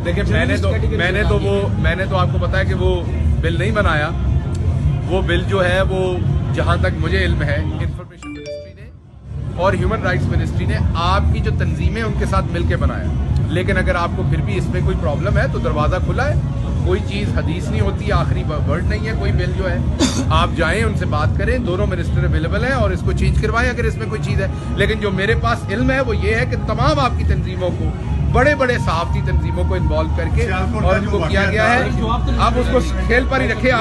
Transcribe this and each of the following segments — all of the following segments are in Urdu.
دیکھیں میں نے تو آپ کو بتایا کہ وہ بل نہیں بنایا. وہ بل جو ہے وہ جہاں تک مجھے علم ہے انفارمیشن منسٹری نے اور ہیومن رائٹس منسٹری نے آپ کی جو تنظیمیں ان کے ساتھ مل کے بنایا. لیکن اگر آپ کو پھر بھی اس میں کوئی پرابلم ہے تو دروازہ کھلا ہے. کوئی چیز حدیث نہیں ہوتی, آخری ورڈ نہیں ہے کوئی بل جو ہے. آپ جائیں ان سے بات کریں, دونوں منسٹر اویلیبل ہیں اور اس کو چینج کروائیں اگر اس میں کوئی چیز ہے. لیکن جو میرے پاس علم ہے وہ یہ ہے کہ تمام آپ کی تنظیموں کو, بڑے بڑے صحافتی تنظیموں کو انوالو کر کے اور ان کو کیا گیا ہے. آپ اس کو کھیل پر ہی رکھیں.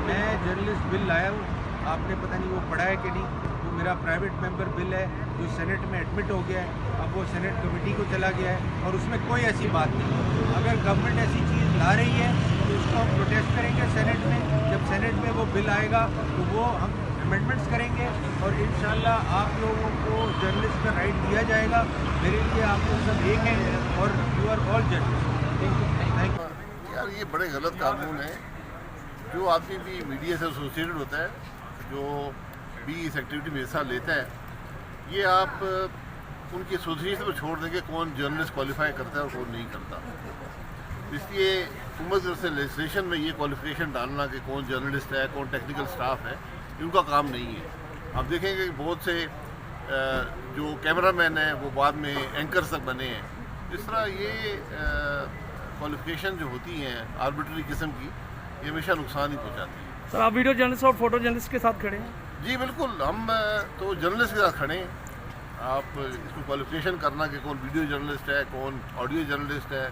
میں جرنلسٹ بل لایا ہوں, آپ نے پتہ نہیں وہ پڑھا ہے کہ نہیں. وہ میرا پرائیویٹ ممبر بل ہے جو سینٹ میں ایڈمٹ ہو گیا ہے. اب وہ سینٹ کمیٹی کو چلا گیا ہے اور اس میں کوئی ایسی بات نہیں. اگر گورنمنٹ ایسی چیز لا رہی ہے تو اس کو ہم پروٹیسٹ کریں گے سینٹ میں. جب سینٹ میں وہ بل آئے گا تو وہ ہم امینڈمنٹس کریں گے اور انشاءاللہ آپ لوگوں کو جرنلسٹ کا رائٹ دیا جائے گا. میرے لیے آپ لوگ سب ایک ہیں اور you are all journalist. Thank you. یار یہ بڑے غلط قانون ہے. جو آدمی بھی میڈیا سے ایسوسیٹڈ ہوتا ہے, جو بھی اس ایکٹیویٹی میں حصہ لیتا ہے, یہ آپ ان کی ایسوسیشن کو چھوڑ دیں گے کون جرنلسٹ کوالیفائی کرتا ہے اور کون نہیں کرتا. اس لیے حکومت سے لیجسلیشن میں یہ کوالیفیکیشن ڈالنا کہ کون جرنلسٹ ہے کون ٹیکنیکل سٹاف ہے, ان کا کام نہیں ہے. آپ دیکھیں گے بہت سے جو کیمرہ مین ہیں وہ بعد میں اینکرز تک بنے ہیں. اس طرح یہ کوالیفیکیشن جو ہوتی ہیں آربیٹری قسم کی, یہ ہمیشہ نقصان ہی پہنچاتی ہے. سر آپ ویڈیو جرنلسٹ اور فوٹو جرنلسٹ کے ساتھ کھڑے ہیں؟ جی بالکل, ہم تو جرنلسٹ کے ساتھ کھڑے ہیں. آپ اس کو کوالیفیکیشن کرنا کہ کون ویڈیو جرنلسٹ ہے کون آڈیو جرنلسٹ ہے,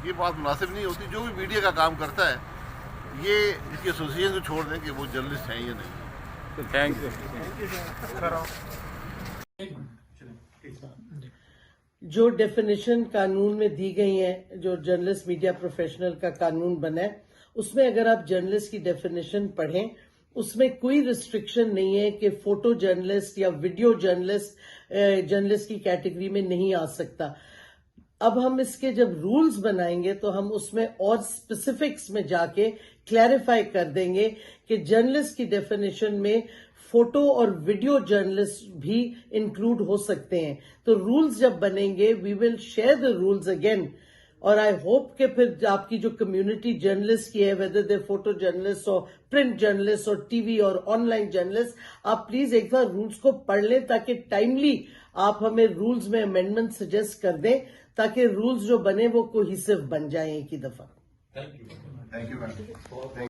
یہ بات مناسب نہیں ہوتی. جو بھی میڈیا کا کام کرتا ہے یہ اس کی ایسوسیشن کو چھوڑ دیں کہ وہ جرنلسٹ ہیں یا نہیں. Thank you. جو ڈیفینیشن قانون میں دی گئی ہیں, جو جرنلسٹ میڈیا پروفیشنل کا قانون بنا ہے, اس میں اگر آپ جرنلسٹ کی ڈیفینیشن پڑھیں, اس میں کوئی ریسٹرکشن نہیں ہے کہ فوٹو جرنلسٹ یا ویڈیو جرنلسٹ کی کیٹیگری میں نہیں آ سکتا. اب ہم اس کے جب رولز بنائیں گے تو ہم اس میں اور اسپیسیفکس میں جا کے کلیریفائی کر دیں گے کہ جرنلسٹ کی ڈیفینیشن میں فوٹو اور ویڈیو جرنلسٹ بھی انکلوڈ ہو سکتے ہیں. تو رولز جب بنیں گے we will share the rules again. اور آئی ہوپ کہ پھر آپ کی جو کمیونٹی جرنلسٹ کی ہے, ویدر دے فوٹو جرنلسٹ اور پرنٹ جرنلسٹ اور ٹی وی اور آن لائن جرنلسٹ, آپ پلیز ایک بار رولز کو پڑھ لیں تاکہ ٹائملی آپ ہمیں رولز میں امینڈمنٹ سجیسٹ کر دیں تاکہ رولز جو بنے وہ کوہیسو بن جائیں ایک ہی دفعہ. Thank you.